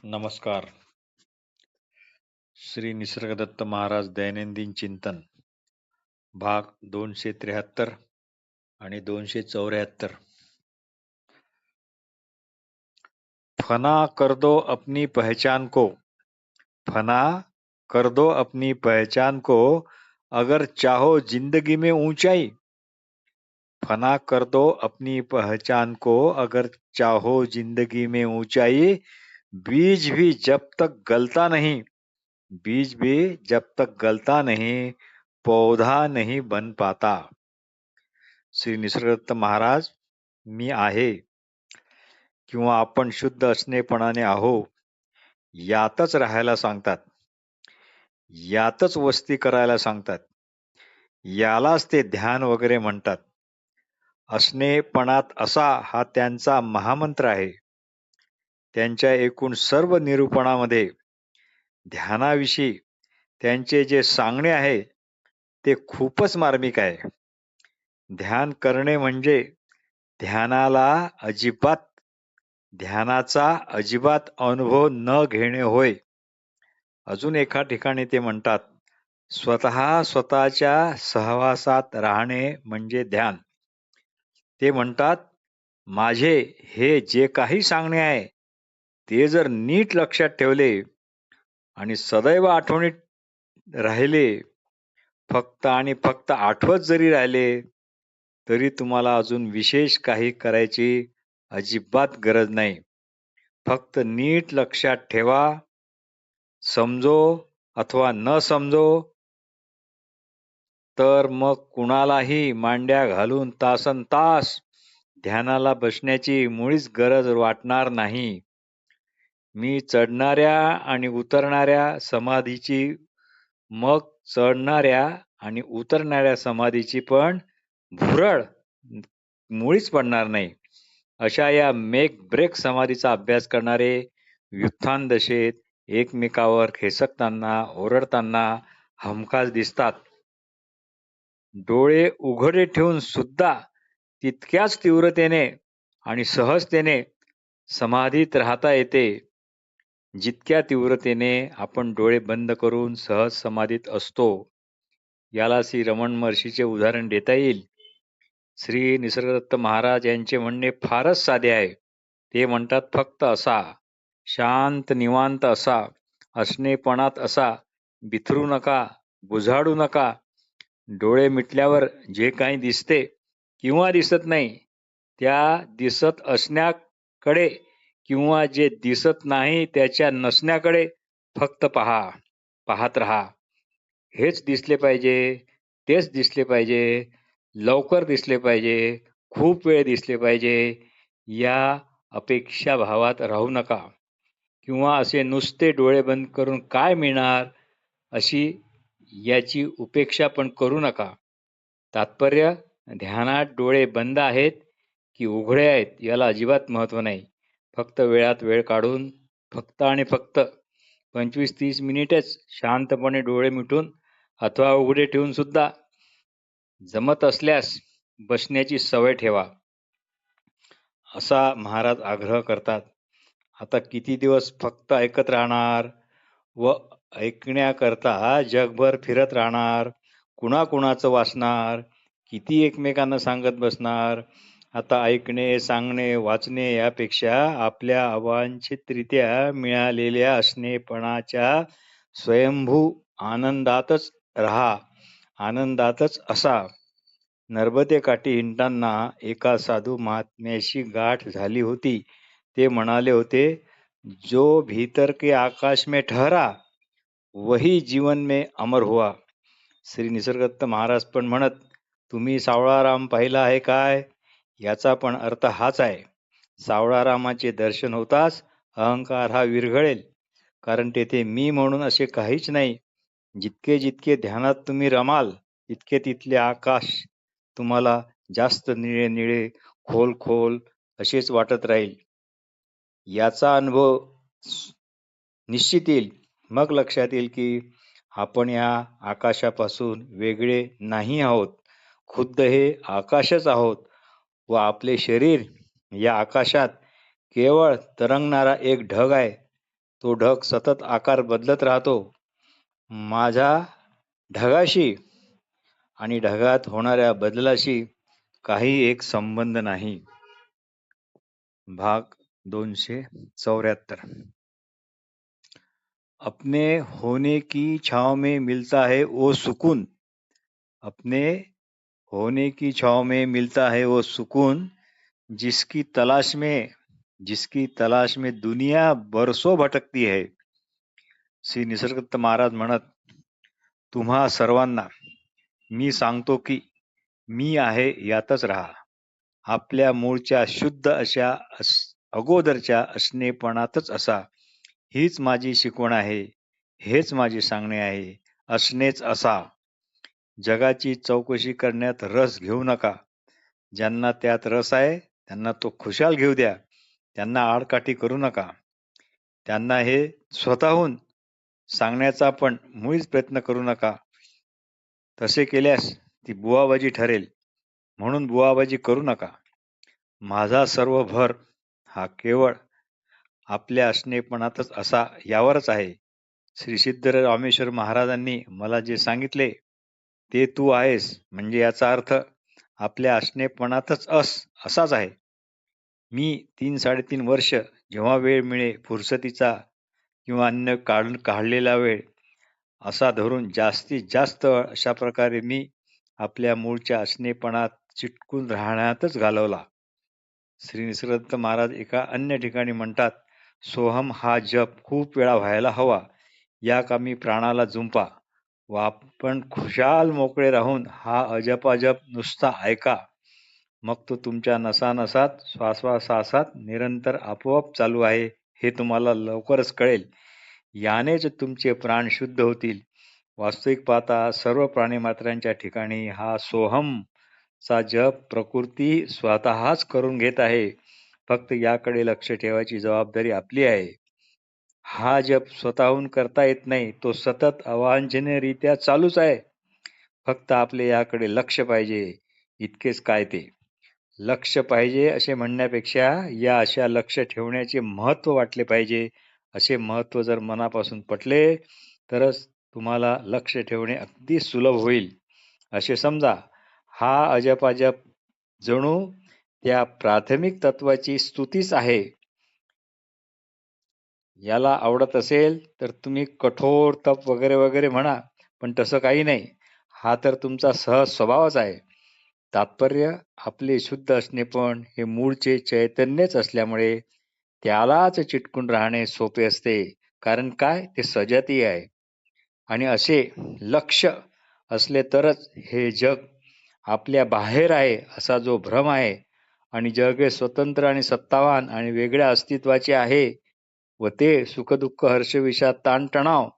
नमस्कार. श्री निसर्गदत्त महाराज दैनंदिन चिंतन भाग 273 आणि 274. फना कर दो अपनी पहचान को, फना कर दो अपनी पहचान को, अगर चाहो जिंदगी में ऊंचाई. फना कर दो अपनी पहचान को, अगर चाहो जिंदगी में ऊंचाई. बीज भी जब तक गलता नहीं, बीज भी जब तक गलता नहीं, पौधा नहीं बन पाता. श्री निसर्गदत्त महाराज मी आहे किंवा आपण शुद्ध असणेपणाने आहो यातच राहायला सांगतात, यातच वस्ती करायला सांगतात. यालाच ते ध्यान वगैरे म्हणतात. असणेपणात असा हा त्यांचा महामंत्र आहे. त्यांच्या एकूण सर्व निरूपणामध्ये ध्यानाविषयी त्यांचे जे सांगणे आहे ते खूपच मार्मिक आहे. ध्यान करणे म्हणजे ध्यानाचा अजिबात अनुभव न घेणे होय. अजून एका ठिकाणी ते म्हणतात, स्वतःच्या सहवासात राहणे म्हणजे ध्यान. ते म्हणतात, माझे हे जे काही सांगणे आहे ते जर नीट लक्षात ठेवले आणि सदैव आठवणीत राहिले, फक्त आणि फक्त आठवत जरी राहिले, तरी तुम्हाला अजून विशेष काही करायची अजिबात गरज नाही. फक्त नीट लक्षात ठेवा. समजो अथवा न समजो, तर मग कुणालाही मांड्या घालून तासनतास ध्यानाला बसण्याची मुळीच गरज वाटणार नाही. मी चढणाऱ्या आणि उतरणाऱ्या समाधीची, मग चढणाऱ्या आणि उतरणाऱ्या समाधीची पण भुरळ मुळीच पडणार नाही. अशा या मेक ब्रेक समाधीचा अभ्यास करणारे व्युत्थान दशेत एकमेकावर खेचकताना, ओरडताना हमखास दिसतात. डोळे उघडे ठेवून सुद्धा तितक्याच तीव्रतेने आणि सहजतेने समाधीत राहता येते, जितक्या तीव्रतेने आपण डोळे बंद करून सहज समाधीत असतो. याला श्री रमण महर्षीचे उदाहरण देता येईल. श्री निसर्गदत्त महाराज यांचे म्हणणे फारच साधे आहे. ते म्हणतात, फक्त असा, शांत निवांत असा, असणेपणात असा, बिथरू नका, बुजाडू नका. डोळे मिटल्यावर जे काही दिसते किंवा दिसत नाही, त्या दिसत असण्याकडे किंवा जे दिसत नाही त्याच्या नसण्याकडे फक्त पाहत राहा. हेच दिसले पाहिजे, तेच दिसले पाहिजे, लवकर दिसले पाहिजे, खूप वेळ दिसले पाहिजे, या अपेक्षा भावात राहू नका. किंवा असे नुसते डोळे बंद करून काय मिळणार अशी याची उपेक्षा पण करू नका. तात्पर्य, ध्यानात डोळे बंद आहेत की उघडे आहेत याला अजिबात महत्त्व नाही. फक्त वेळात वेळ काढून फक्त आणि फक्त 25-30 मिनिटेच शांतपणे डोळे मिटून अथवा उघडे ठेवून सुद्धा जमत असल्यास बसण्याची सवय ठेवा, असा महाराज आग्रह करतात. आता किती दिवस फक्त ऐकत राहणार व ऐकण्याकरता जगभर फिरत राहणार? कुणाकुणाचं वाचणार? किती एकमेकांना सांगत बसणार? आता ऐकणे, सांगणे, वाचणे यापेक्षा आपल्या अवांछितरित्या मिळालेल्या असणेपणाच्या स्वयंभू आनंदातच राहा, आनंदातच असा. नर्मदेकाठी हिंडताना एका साधू महात्म्याशी गाठ झाली होती. ते म्हणाले होते, जो भीतर के आकाश में ठहरा वही जीवन में अमर हुआ. श्री निसर्गदत्त महाराज पण म्हणत, तुम्ही सावळाराम पाहिला आहे काय? याचा पण अर्थ हाच आहे. सावळारामाचे दर्शन होताच अहंकार हा विरघळेल, कारण तेथे मी म्हणून असे काहीच नाही. जितके जितके ध्यानात तुम्ही रमाल तितके तिथले आकाश तुम्हाला जास्त निळे निळे, खोल खोल असेच वाटत राहील. याचा अनुभव निश्चित येईल. मग लक्षात येईल की आपण या आकाशापासून वेगळे नाही आहोत, खुद्द हे आकाशच आहोत व आपले शरीर या आकाशात केवळ तरंगणारा एक ढग आहे. तो ढग सतत आकार बदलत राहतो. माझ्या ढगाशी आणि ढगात होणाऱ्या बदलाशी काही एक संबंध नाही. भाग 274. अपने होने की छाव में मिलता है वो सुकून. अपने होने की छाव में मिलता है वो सुकून, जिसकी तलाश में दुनिया बरसों भटकती है. श्री निसर्गदत्त महाराज म्हणत, तुम्हा सर्वांना मी सांगतो की मी आहे यातच राहा. आपल्या मूळच्या शुद्ध अशा अगोदरच्या असणेपणातच असा. हीच माझी शिकवण आहे, हेच माझे सांगणे आहे. असणेच असा. जगाची चौकशी करण्यात रस घेऊ नका. ज्यांना त्यात रस आहे त्यांना तो खुशाल घेऊ द्या. त्यांना आडकाठी करू नका. त्यांना हे स्वतःहून सांगण्याचा पण मुळीच प्रयत्न करू नका. तसे केल्यास ती बुवाबाजी ठरेल. म्हणून बुवाबाजी करू नका. माझा सर्व भर हा केवळ आपल्या असणेपणातच असा यावरच आहे. श्री सिद्ध रामेश्वर महाराजांनी मला जे सांगितले ते तू आहेस, म्हणजे याचा अर्थ आपल्या असणेपणातच असाच आहे. मी 3-3.5 वर्ष जेव्हा वेळ मिळे, फुरसतीचा किंवा अन्य काढलेला वेळ असा धरून जास्तीत जास्त अशा प्रकारे मी आपल्या मूळच्या असणेपणात चिटकून राहण्यातच घालवला. श्री निसर्गदत्त महाराज एका अन्य ठिकाणी म्हणतात, सोहम हा जप खूप वेळा व्हायला हवा. या कामी प्राणाला जुंपा व आपण खुशाल मोकळे राहून हा अजपाजप नुसता ऐका. मग तो तुमच्या नसानसात श्वासोश्वासात निरंतर आपोआप चालू आहे हे तुम्हाला लवकरच कळेल. यानेच तुमचे प्राण शुद्ध होतील. वास्तविक पाहता सर्व प्राणीमात्रांच्या ठिकाणी हा सोहम चा जप प्रकृती स्वतःच करून घेत आहे. फक्त याकडे लक्ष ठेवायची जबाबदारी आपली आहे. हा जप स्वतःहून करता येत नाही, तो सतत अवांछनीयरित्या चालूच आहे. फक्त आपले याकडे लक्ष पाहिजे, इतकेच काय ते. लक्ष पाहिजे असे म्हणण्यापेक्षा या अशा लक्ष ठेवण्याचे महत्त्व वाटले पाहिजे. असे महत्त्व जर मनापासून पटले तरच तुम्हाला लक्ष ठेवणे अगदी सुलभ होईल. असे समजा, हा अजपाजप जणू त्या प्राथमिक तत्वाची स्तुतीच आहे. याला आवडत असेल तर तुम्ही कठोर तप वगैरे वगैरे म्हणा, पण तसं काही नाही. हा तर तुमचा सहज स्वभावच आहे. तात्पर्य आपले शुद्ध असणेपण हे मूळचे चैतन्यच असल्यामुळे त्यालाच चिटकून राहणे सोपे असते. कारण काय, ते सजातीय आहे. आणि असे लक्ष असले तरच हे जग आपल्या बाहेर आहे असा जो भ्रम आहे आणि जग हे स्वतंत्र आणि सत्तावान आणि वेगळ्या अस्तित्वाचे आहे व ते सुखदुःख हर्षविषाद ताणतणाव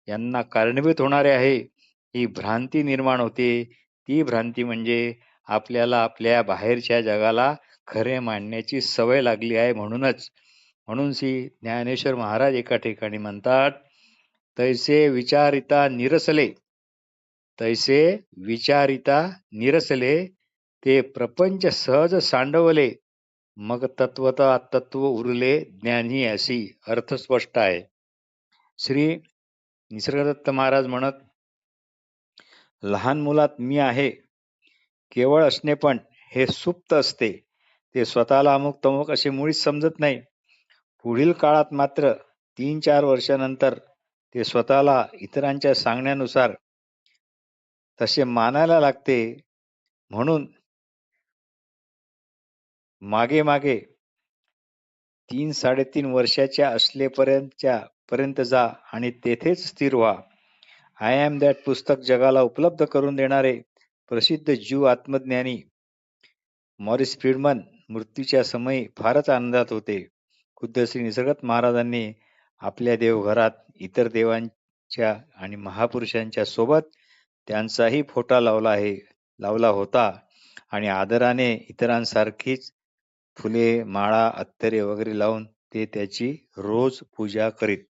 यांना कारणीभूत होणारे आहे, ही भ्रांती निर्माण होते. ती भ्रांती म्हणजे आपल्याला आपल्या बाहेरच्या जगाला खरे मानण्याची सवय लागली आहे. म्हणून श्री ज्ञानेश्वर महाराज एका ठिकाणी म्हणतात, तैसे विचारिता निरसले ते प्रपंच सहज सांडवले, मग तत्वता तत्व उरले ज्ञानी अशी. अर्थ स्पष्ट आहे. श्री निसर्गदत्त महाराज म्हणत, लहान मुलात मी आहे केवळ असणेपण हे सुप्त असते. ते स्वतःला अमुक तमुक असे मुळीच समजत नाही. पुढील काळात मात्र 3-4 वर्षानंतर ते स्वतःला इतरांच्या सांगण्यानुसार तसे मानायला लागते. म्हणून मागे 3-3.5 वर्षाच्या असलेपर्यंत जा आणि तेथेच स्थिर व्हा. आय एम दॅट पुस्तक जगाला उपलब्ध करून देणारे प्रसिद्ध ज्यू आत्मज्ञानी मॉरिस फ्रीडमन मृत्यूच्या समयी फारच आनंदात होते. खुद्द श्री निसर्गदत्त महाराजांनी आपल्या देवघरात इतर देवांच्या आणि महापुरुषांच्या सोबत त्यांचाही फोटा लावला होता आणि आदराने इतरांसारखीच फुले, माळा, अत्तरे वगैरे लावून ते त्याची रोज पूजा करीत.